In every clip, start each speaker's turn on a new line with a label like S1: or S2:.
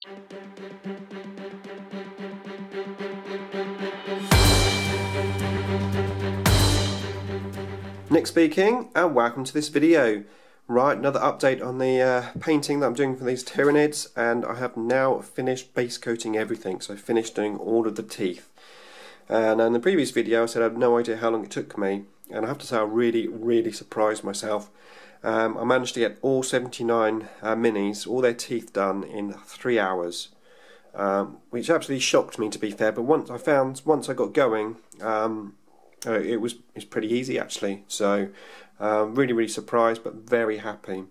S1: Nick speaking, and welcome to this video. Right, another update on the painting that I'm doing for these Tyranids, and I have now finished base coating everything, so I finished doing all of the teeth. And in the previous video I said I had no idea how long it took me, and I have to say I really surprised myself. I managed to get all 79 minis, all their teeth done in 3 hours, which absolutely shocked me, to be fair, but once I got going, it's pretty easy actually, so really surprised but very happy.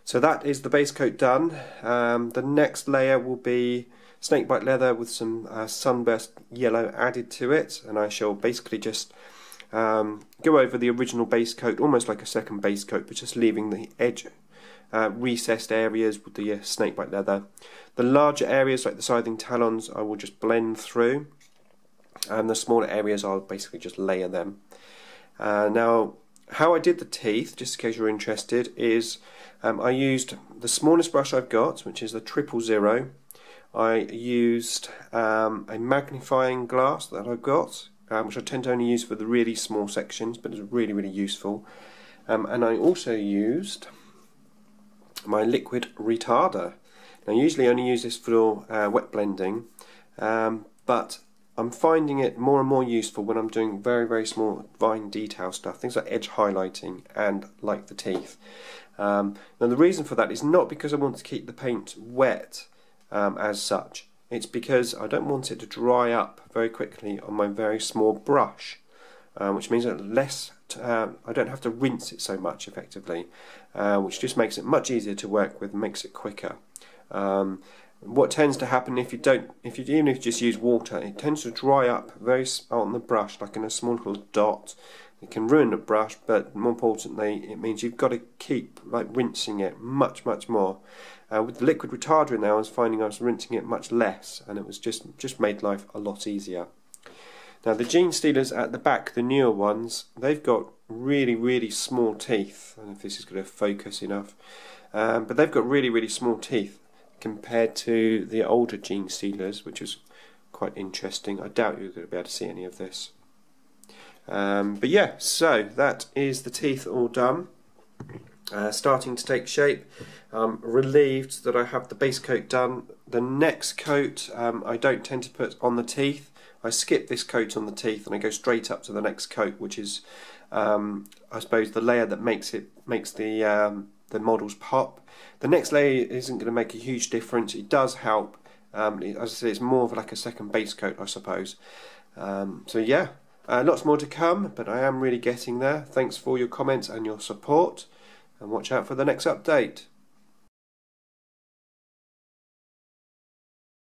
S1: So that is the base coat done. The next layer will be snakebite leather with some sunburst yellow added to it, and I shall basically just go over the original base coat, almost like a second base coat, but just leaving the edge recessed areas with the snakebite leather. The larger areas like the scything talons I will just blend through, and the smaller areas I'll basically just layer them. Now, how I did the teeth, just in case you're interested, is I used the smallest brush I've got, which is the 000. I used a magnifying glass that I've got, which I tend to only use for the really small sections, but it's really useful. And I also used my liquid retarder. Now, I usually only use this for wet blending, but I'm finding it more and more useful when I'm doing very small fine detail stuff, things like edge highlighting and like the teeth. Now the reason for that is not because I want to keep the paint wet as such, it's because I don't want it to dry up very quickly on my very small brush, which means that I don't have to rinse it so much effectively, which just makes it much easier to work with and makes it quicker. What tends to happen even if you just use water, it tends to dry up very on the brush, like in a small little dot. It can ruin the brush, but more importantly, it means you've got to keep rinsing it much more. With the liquid retarder in there, I was finding I was rinsing it much less, and it was just made life a lot easier. Now the gene stealers at the back, the newer ones, they've got really small teeth. I don't know if this is going to focus enough, but they've got really small teeth compared to the older gene stealers, which is quite interesting. I doubt you're going to be able to see any of this. But yeah, so that is the teeth all done. Starting to take shape. I'm relieved that I have the base coat done. The next coat I don't tend to put on the teeth. I skip this coat on the teeth and I go straight up to the next coat, which is I suppose the layer that makes the models pop. The next layer isn't going to make a huge difference. It does help. As I said, it's more of like a second base coat, I suppose. So yeah, lots more to come, but I am really getting there. Thanks for your comments and your support, and watch out for the next update.